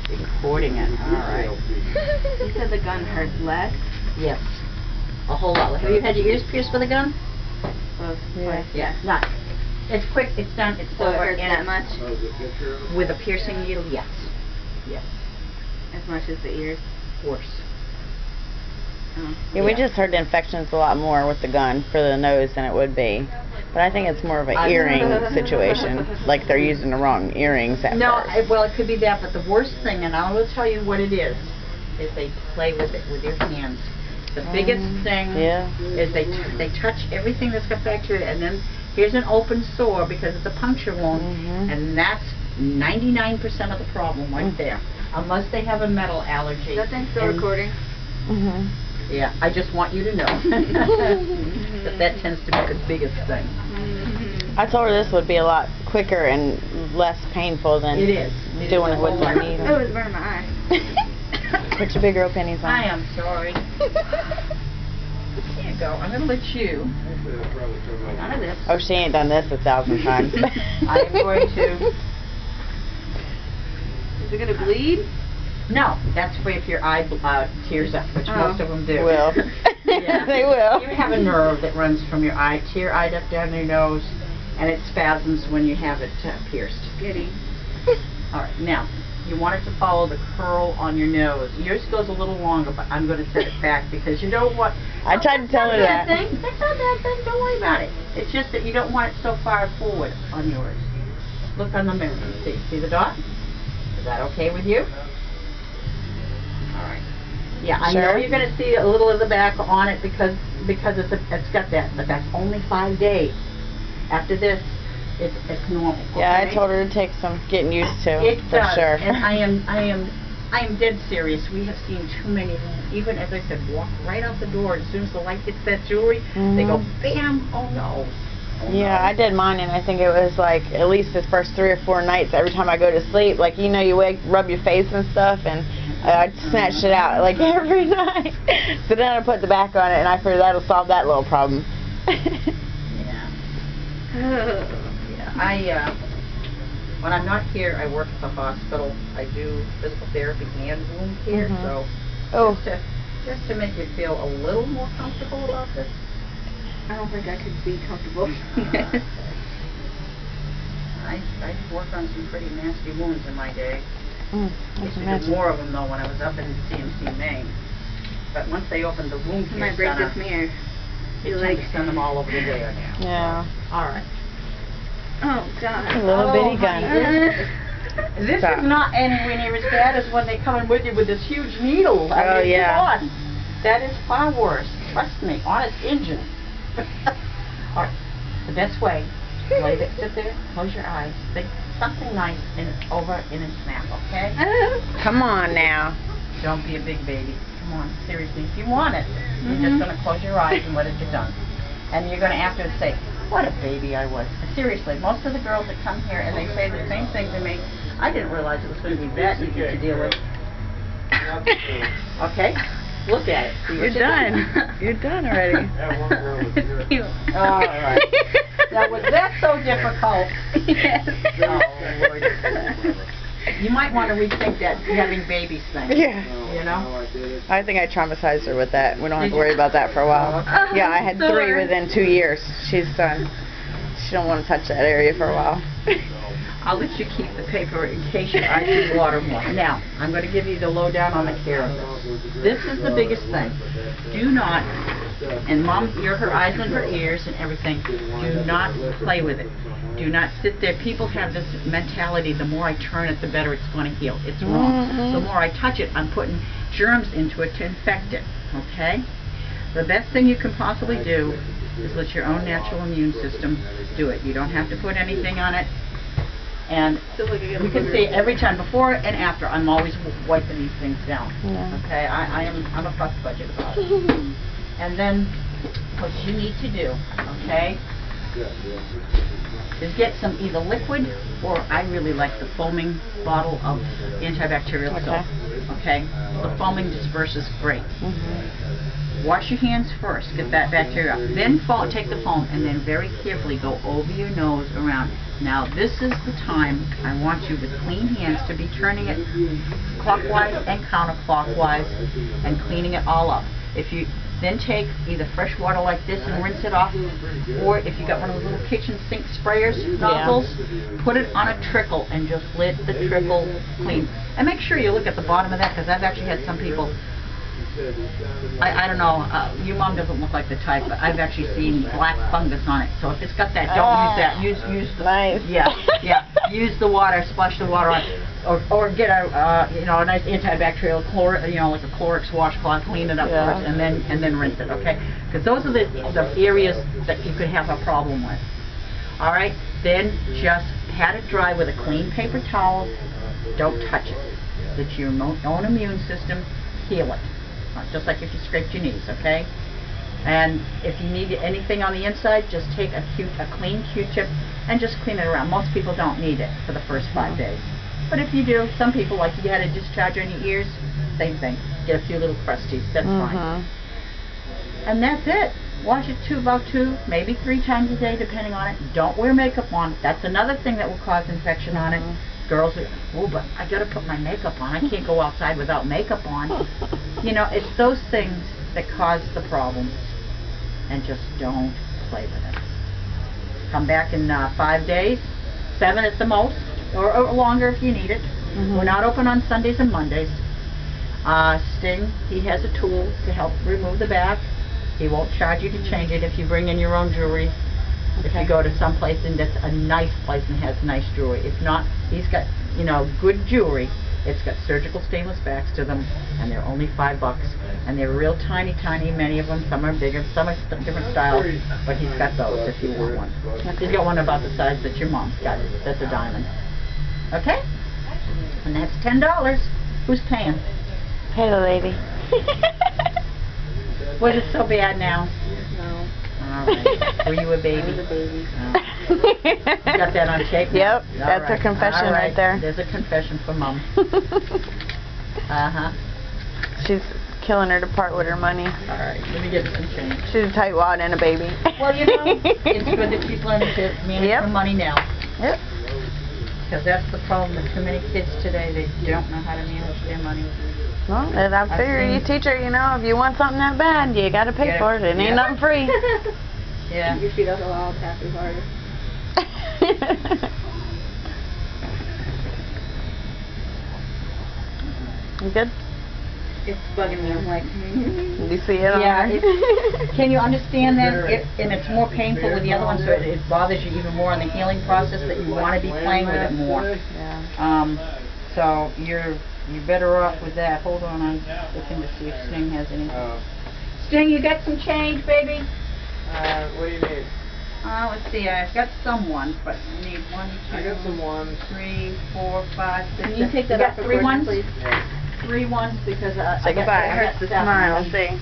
Recording it. All right. You said the gun hurts less? Yes. A whole lot. Have you had your ears pierced with a gun? Yeah. Yeah. Not. It's quick. It's done. It's So it over. hurts and that much? with a piercing needle, yes. Yes. As much as the ears? Worse. Oh. Yeah, we just heard infections a lot more with the gun for the nose than it would be. But I think it's more of an earring situation. Like they're using the wrong earrings at No, first. well, it could be that, but the worst thing, and I will tell you what it is they play with it with your hands. The biggest thing is they touch everything that's got bacteria, and then here's an open sore because it's a puncture wound, and that's 99% of the problem right there. Unless they have a metal allergy. Is that thing still recording? Yeah, I just want you to know that tends to be the biggest thing. I told her this would be a lot quicker and less painful than It is. doing it with the It needle. was burning my eye. Put your big girl pennies on. I am sorry. Here you go. I'm going to let you. None of this. Oh, she ain't done this 1,000 times. I'm going to. Is it gonna bleed? No, that's for if your eye tears up, which most of them do. Will. Yeah. They will. You have a nerve that runs from your eye, tear eye up down your nose, and it spasms when you have it pierced. Giddy. All right, now, you want it to follow the curl on your nose. Yours goes a little longer, but I'm going to set it back because you don't want... I tried to tell her that. That's not a bad thing. Don't worry about it. It's just that you don't want it so far forward on yours. Look on the mirror and see. See the dot? Is that okay with you? All right. Yeah, I know you're going to see a little of the back on it because it's got that, but that's only 5 days. After this, it's normal. Yeah, okay? I told her to take some getting used to, It for does, sure. and I am dead serious. We have seen too many of them. Even as I said, walk right out the door. As soon as the light hits that jewelry, they go bam. Oh no. Oh, Yeah, I did mine, and I think it was like at least the first 3 or 4 nights. Every time I go to sleep, like you know, you wake, rub your face and stuff, and I snatched it out like every night. So then I put the back on it, and I figured that'll solve that little problem. Yeah. Yeah. When I'm not here, I work at the hospital. I do physical therapy and wound care, so just to make you feel a little more comfortable about this. I don't think I could be comfortable. I've worked on some pretty nasty wounds in my day. I Used can to do imagine. more of them though when I was up in CMC, Maine. But once they opened the wound I care might break center, this mirror. they You tend like to send them all over the day now. Yeah. All right. Oh God. A little bitty gun. This Stop. is not anywhere near as bad as when they come in with you with this huge needle. I mean, yeah. come on. That is far worse. Trust me. Honest engine. All right. The best way, sit there, close your eyes, think something nice, and it's over in a snap, okay? Come on now. Don't be a big baby. Come on, seriously. If you want it, you're just going to close your eyes and let it get done. And you're going to after say, what a baby I was. Seriously, most of the girls that come here and they say the same thing to me, I didn't realize it was going to be that easy to deal with. Okay? Look at it. See what You're done. You're done already. It's cute. All right. Now, was that so difficult? Yes. Oh, Lord. You might want to rethink that having babies thing. Yeah. You know? I think I traumatized her with that. We don't have to worry about that for a while. Oh, Yeah, I had 3 sorry. within 2 years. She's done. She don't want to touch that area for a while. I'll let you keep the paper in case your eyes get water more. Now, I'm going to give you the lowdown on the care of this. This is the biggest thing. Do not, and Mom, you're her eyes and her ears and everything, do not play with it. Do not sit there. People have this mentality, the more I turn it, the better it's going to heal. It's wrong. The more I touch it, I'm putting germs into it to infect it. Okay? The best thing you can possibly do is let your own natural immune system do it. You don't have to put anything on it. And you can see every time, before and after, I'm always wiping these things down. Yeah. Okay, I'm a fuss budget about it. And then, what you need to do, okay, is get some either liquid, or I really like the foaming bottle of antibacterial soap. Okay, the foaming disperses great. Wash your hands first, get that bacteria out. Then take the foam and then very carefully go over your nose around. Now this is the time I want you with clean hands to be turning it clockwise and counterclockwise and cleaning it all up. If you then take either fresh water like this and rinse it off, or if you got one of those little kitchen sink sprayers, nozzles, put it on a trickle and just let the trickle clean. And make sure you look at the bottom of that, because I've actually had some people, I don't know, your mom doesn't look like the type, but I've actually seen black fungus on it. So if it's got that, don't use that. Use the Nice. yeah. Use the water, splash the water on, or get a a nice antibacterial like a Clorox washcloth, clean it up first, and then rinse it. Okay, because those are the areas that you could have a problem with. All right, then just pat it dry with a clean paper towel. Don't touch it. Let your own immune system heal it. Just like if you scraped your knees, okay? And if you need anything on the inside, just take a clean Q-tip and just clean it around. Most people don't need it for the first 5 days. But if you do, some people, like you had a discharge on your ears, same thing. Get a few little crusties, that's fine. And that's it. Wash it about 2, maybe 3 times a day, depending on it. Don't wear makeup on it. That's another thing that will cause infection on it. Girls are, oh, but I gotta put my makeup on. I can't go outside without makeup on. It's those things that cause the problems. And just don't play with it. Come back in 5 days, 7 at the most, or longer if you need it. We're not open on Sundays and Mondays. Sting, he has a tool to help remove the back. He won't charge you to change it if you bring in your own jewelry. If you go to some place and that's a nice place and has nice jewelry. If not, he's got, good jewelry. It's got surgical stainless backs to them, and they're only $5. And they're real tiny, many of them. Some are bigger, some are different styles. But he's got those if you want one. He's got one about the size that your mom's got. That's a diamond. Okay? And that's $10. Who's paying? Pay the lady. Was it so bad now? No. All right. Were you a baby? I was a baby. Oh. You got that on tape? Yep, All that's a confession right there. There's a confession for Mom. She's killing her to part with her money. All right, let me get some change. She's a tightwad and a baby. Well, it's good that she's learning to manage her money now. Yep. Because that's the problem with too many kids today. They don't know how to manage their money. Well, and I figure you teach her, if you want something that bad, you gotta pay for it. It ain't nothing free. Yeah. If she does a lot, half as hard. You good? It's bugging me. I'm like, You see it on her? Can you understand that? And it's more painful with the other one, so it bothers you even more in the healing process, that you want to be playing with it more. Yeah. So you're better off with that. Hold on, I'm looking to see if Sting has any. Sting, you got some change, baby? What do you need? Let's see, I've got some ones, but I need 1, 2, I got some ones. 3, 4, 5, 6. Can you take that You off got the 3 board, ones? please? 3 ones because Say goodbye. It hurts to smile. See.